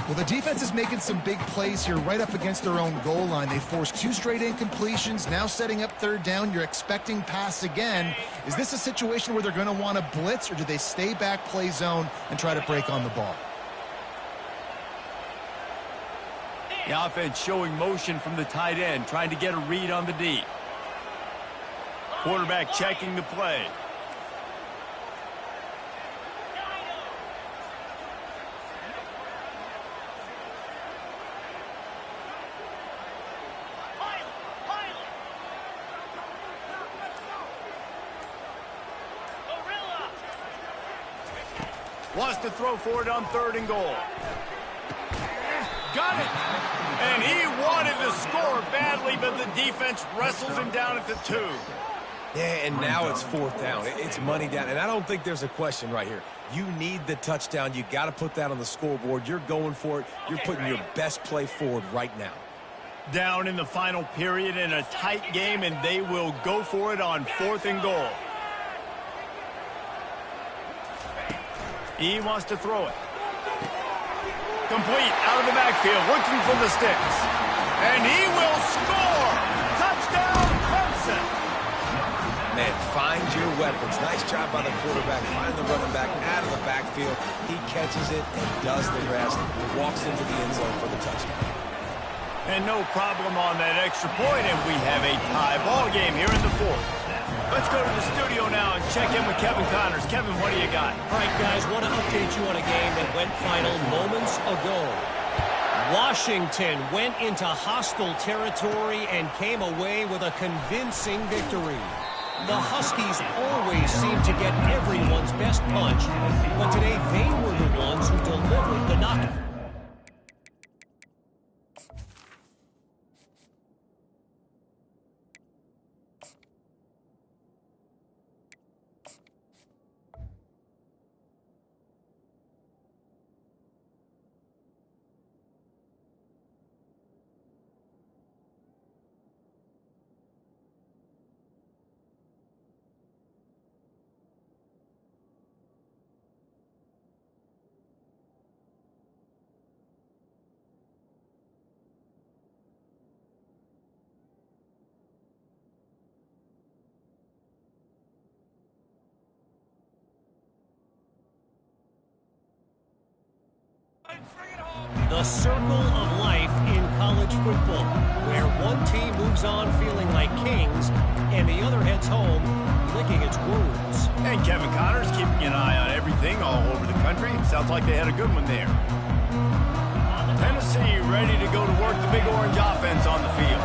Well, the defense is making some big plays here right up against their own goal line. They forced 2 straight incompletions, now setting up 3rd down. You're expecting pass again. Is this a situation where they're going to want to blitz, or do they stay back, play zone, and try to break on the ball? The offense showing motion from the tight end, trying to get a read on the D. Quarterback checking the play. Wants to throw for it on 3rd and goal. Got it! And he wanted to score badly, but the defense wrestles him down at the 2. Yeah, and now it's 4th down. It's money down, and I don't think there's a question right here. You need the touchdown. You got to put that on the scoreboard. You're going for it. You're putting your best play forward right now. Down in the final period in a tight game, and they will go for it on 4th and goal. He wants to throw it. Complete out of the backfield, looking for the sticks. And he will score! Touchdown, Clemson! Man, find your weapons. Nice job by the quarterback. Find the running back out of the backfield. He catches it and does the rest. Walks into the end zone for the touchdown. And no problem on that extra point, and we have a tie ball game here in the fourth. Let's go to the studio now and check in with Kevin Connors. Kevin, what do you got? All right, guys, want to update you on a game that went final moments ago. Washington went into hostile territory and came away with a convincing victory. The Huskies always seem to get everyone's best punch, but today they were the ones who delivered the knockout. The circle of life in college football, where one team moves on feeling like kings, and the other heads home licking its wounds. And Kevin Connors keeping an eye on everything all over the country. Sounds like they had a good one there. Tennessee ready to go to work the Big Orange offense on the field.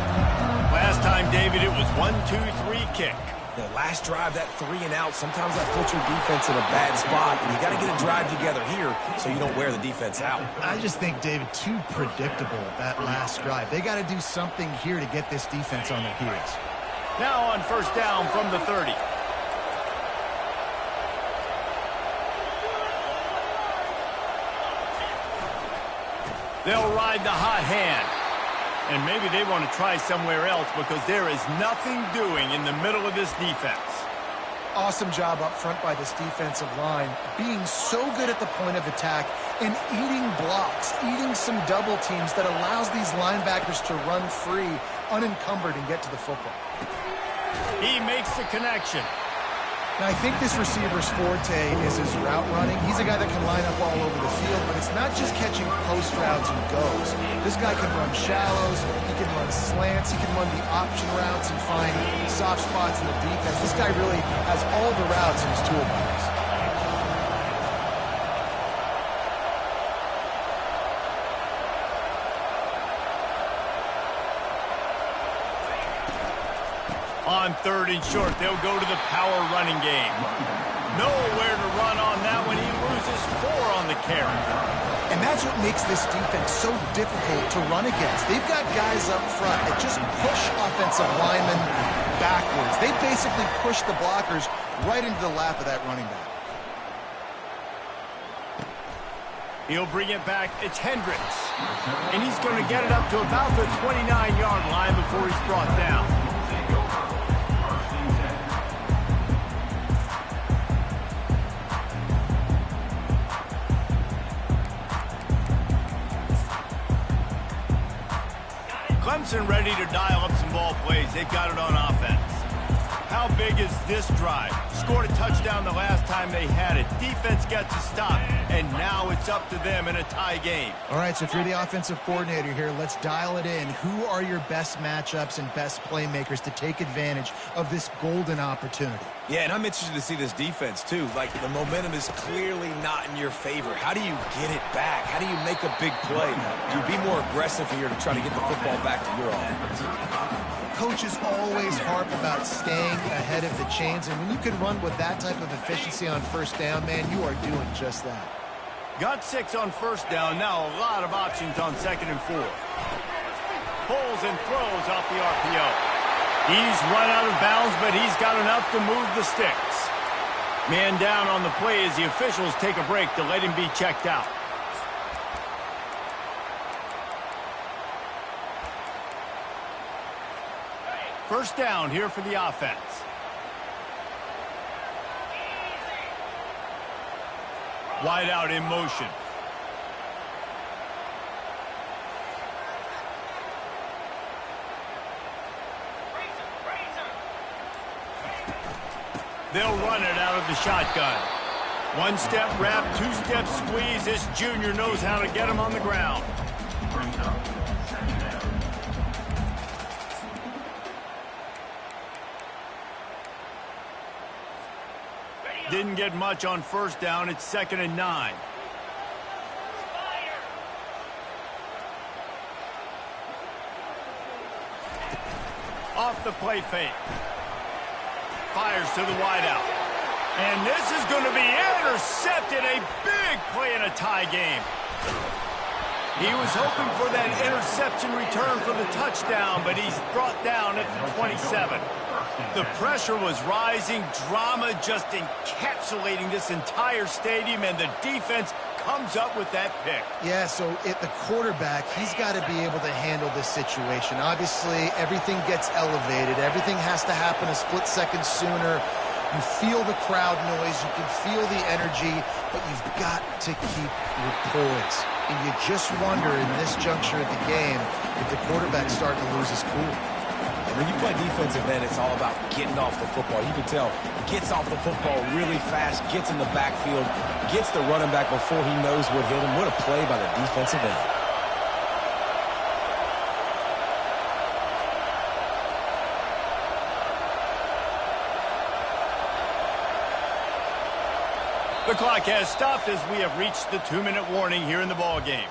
Last time, David, it was 1-2-3 kick. The last drive, that 3 and out, sometimes that puts your defense in a bad spot, and you got to get a drive together here so you don't wear the defense out. I just think, David, too predictable, that last drive. They got to do something here to get this defense on their heels. Now on first down from the 30. They'll ride the hot hand. And maybe they want to try somewhere else because there is nothing doing in the middle of this defense. Awesome job up front by this defensive line, being so good at the point of attack and eating blocks, eating some double teams that allows these linebackers to run free, unencumbered, and get to the football. He makes the connection. Now, I think this receiver's forte is his route running. He's a guy that can line up all over the field, but it's not just catching post routes and goes. This guy can run shallows, he can run slants, he can run the option routes and find soft spots in the defense. This guy really has all the routes in his toolbox. On third and short, they'll go to the power running game. Nowhere to run on that one. He loses 4 on the carry. And that's what makes this defense so difficult to run against. They've got guys up front that just push offensive linemen backwards. They basically push the blockers right into the lap of that running back. He'll bring it back. It's Hendricks. And he's going to get it up to about the 29-yard line before he's brought down. Clemson ready to dial up some ball plays. They've got it on offense. How big is this drive? Scored a touchdown the last time they had it. Defense gets a stop, and now it's up to them in a tie game. All right, so if you're the offensive coordinator here, let's dial it in. Who are your best matchups and best playmakers to take advantage of this golden opportunity? Yeah, and I'm interested to see this defense, too. Like, the momentum is clearly not in your favor. How do you get it back? How do you make a big play? Do you be more aggressive here to try to get the football back to your offense? Coaches always harp about staying ahead of the chains, and when you can run with that type of efficiency on first down, man, you are doing just that. Got 6 on first down. Now a lot of options on second and 4. Pulls and throws off the RPO. He's run out of bounds, but he's got enough to move the sticks. Man down on the play as the officials take a break to let him be checked out. First down here for the offense. Wide out in motion. They'll run it out of the shotgun. One-step wrap, two-step squeeze. This junior knows how to get him on the ground. Brings up second down. Didn't get much on first down. It's 2nd and 9. Off the play fake. Fires to the wideout. And this is going to be intercepted. A big play in a tie game. He was hoping for that interception return for the touchdown, but he's brought down at the 27. The pressure was rising. Drama just encapsulating this entire stadium, and the defense comes up with that pick. Yeah, so the quarterback, he's got to be able to handle this situation. Obviously, everything gets elevated. Everything has to happen a split second sooner. You feel the crowd noise. You can feel the energy, but you've got to keep your poise. And you just wonder in this juncture of the game if the quarterback's starting to lose his cool. And when you play defensive end, it's all about getting off the football. You can tell, gets off the football really fast, gets in the backfield, gets the running back before he knows what hit him. What a play by the defensive end. The clock has stopped as we have reached the 2-minute warning here in the ball game.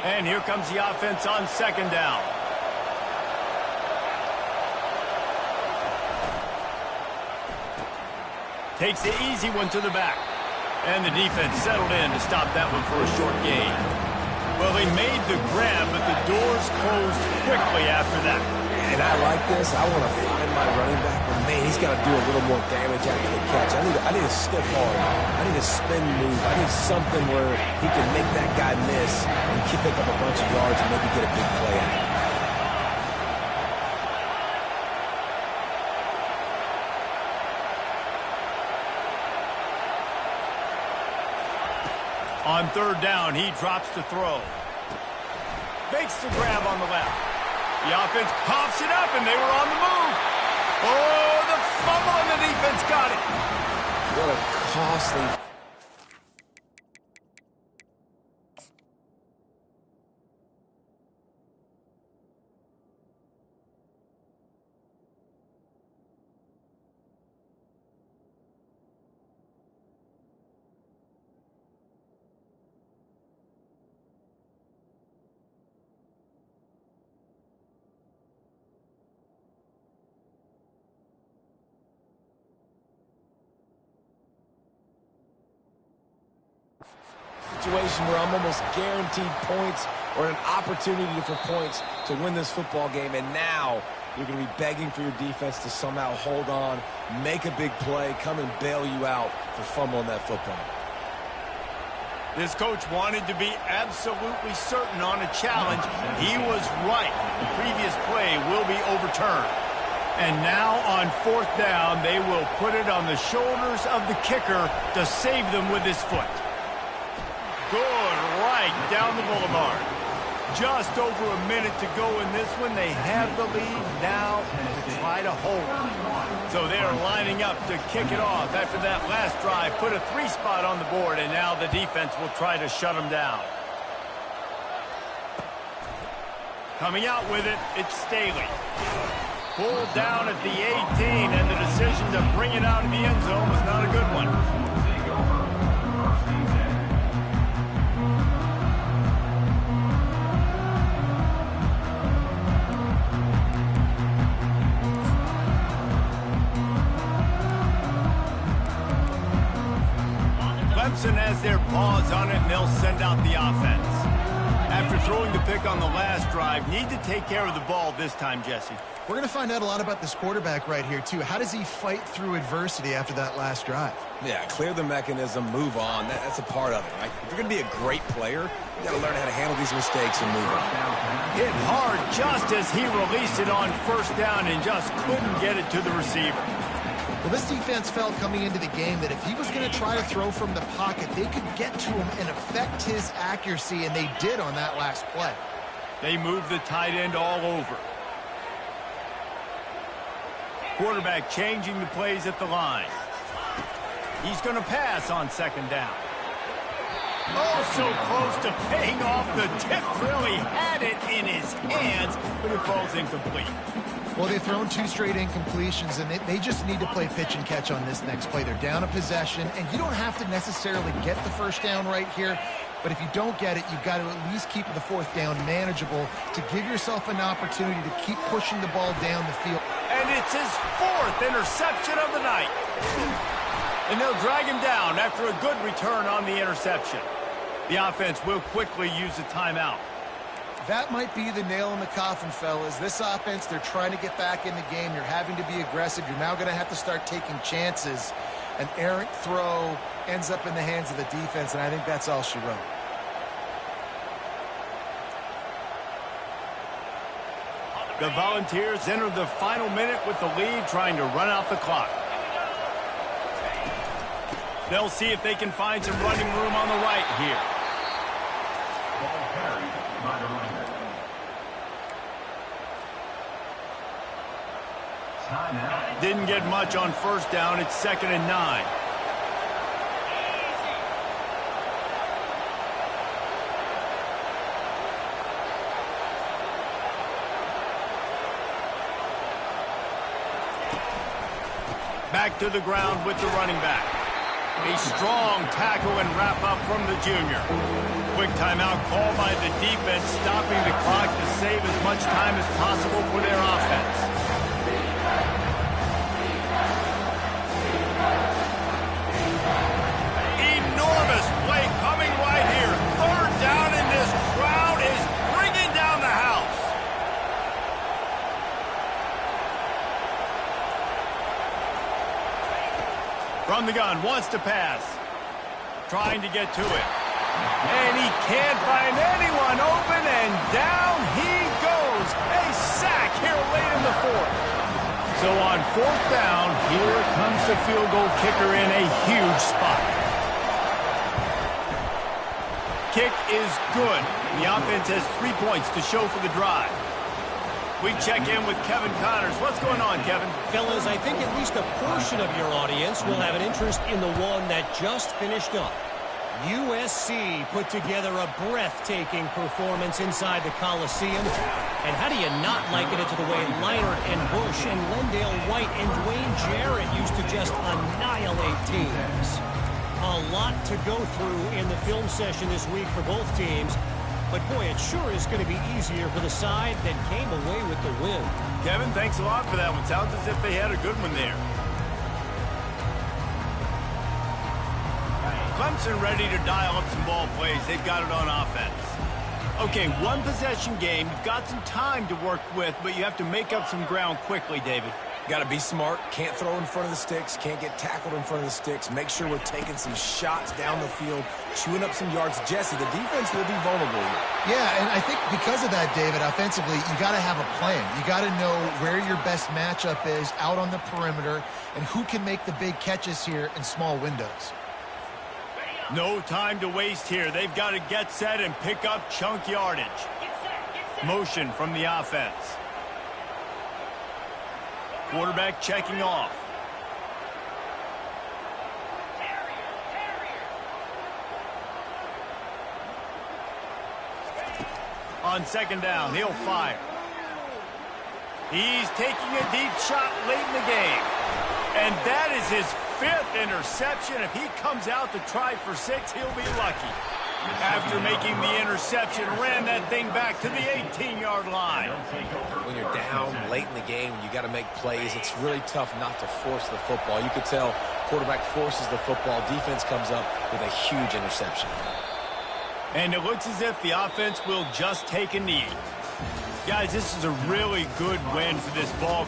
And here comes the offense on 2nd down. Takes the easy one to the back. And the defense settled in to stop that one for a short gain. Well, they made the grab, but the doors closed quickly after that. And I like this. I want to find my running back, but man, he's got to do a little more damage after the catch. I need a stiff arm. I need a spin move. I need something where he can make that guy miss and pick up a bunch of yards and maybe get a big play out of it. On 3rd down, he drops to throw. Makes the grab on the left. The offense coughs it up, and they were on the move. Oh, the fumble, and the defense got it. What a costly... situation where I'm almost guaranteed points or an opportunity for points to win this football game, and now you're going to be begging for your defense to somehow hold on, make a big play, come and bail you out for fumbling that football. This coach wanted to be absolutely certain on a challenge. He was right. The previous play will be overturned. And now on 4th down, they will put it on the shoulders of the kicker to save them with his foot. Good right down the boulevard. Just over a minute to go in this one. They have the lead now to try to hold it. So they're lining up to kick it off after that last drive. Put a 3 spot on the board, and now the defense will try to shut them down. Coming out with it, it's Staley. Pulled down at the 18, and the decision to bring it out of the end zone was not a good one. Clemson has their paws on it, and they'll send out the offense. After throwing the pick on the last drive, need to take care of the ball this time, Jesse. We're going to find out a lot about this quarterback right here, too. How does he fight through adversity after that last drive? Yeah, clear the mechanism, move on. That's a part of it, right? If you're going to be a great player, you got to learn how to handle these mistakes and move on. Hit hard just as he released it on 1st down and just couldn't get it to the receiver. Well, this defense felt coming into the game that if he was going to try to throw from the pocket, they could get to him and affect his accuracy, and they did on that last play. They moved the tight end all over. Quarterback changing the plays at the line. He's going to pass on second down. Oh, so close to paying off the tip. Really had it in his hands, but it falls incomplete. Well, they've thrown 2 straight incompletions, and they just need to play pitch and catch on this next play. They're down a possession, and you don't have to necessarily get the first down right here, but if you don't get it, you've got to at least keep the 4th down manageable to give yourself an opportunity to keep pushing the ball down the field. And it's his 4th interception of the night. And they'll drag him down after a good return on the interception. The offense will quickly use a timeout. That might be the nail in the coffin, fellas. This offense, they're trying to get back in the game. You're having to be aggressive. You're now going to have to start taking chances. An errant throw ends up in the hands of the defense, and I think that's all she wrote. The Volunteers enter the final minute with the lead, trying to run out the clock. They'll see if they can find some running room on the right here. Ball carried by the running back. Timeout. Didn't get much on first down. It's 2nd and 9. Back to the ground with the running back. A strong tackle and wrap up from the junior. Quick timeout called by the defense, stopping the clock to save as much time as possible for their offense. Enormous play coming right here. 3rd down, and this crowd is bringing down the house. From the gun, wants to pass. Trying to get to it. And he can't find anyone open, and down he goes. A sack here late in the 4th. So on 4th down, here comes the field goal kicker in a huge spot. Kick is good. The offense has 3 points to show for the drive. We check in with Kevin Connors. What's going on, Kevin? Fellas, I think at least a portion of your audience will have an interest in the one that just finished up. USC put together a breathtaking performance inside the Coliseum. And how do you not like it into the way Leinart and Bush and Lendale White and Dwayne Jarrett used to just annihilate teams? A lot to go through in the film session this week for both teams. But, boy, it sure is going to be easier for the side that came away with the win. Kevin, thanks a lot for that one. Sounds as if they had a good one there. Clemson ready to dial up some ball plays. They've got it on offense. Okay, 1 possession game. You've got some time to work with, but you have to make up some ground quickly, David. Got to be smart. Can't throw in front of the sticks. Can't get tackled in front of the sticks. Make sure we're taking some shots down the field, chewing up some yards. Jesse, the defense will be vulnerable here. Yeah, and I think because of that, David, offensively, you got to have a plan. You got to know where your best matchup is out on the perimeter and who can make the big catches here in small windows. No time to waste here. They've got to get set and pick up chunk yardage. Motion from the offense. Quarterback checking off. On 2nd down, he'll fire. He's taking a deep shot late in the game. And that is his 5th interception. If he comes out to try for 6, he'll be lucky. After making the interception, ran that thing back to the 18-yard line. When you're down late in the game, you got to make plays. It's really tough not to force the football. You could tell quarterback forces the football. Defense comes up with a huge interception. And it looks as if the offense will just take a knee. Guys, this is a really good win for this ball.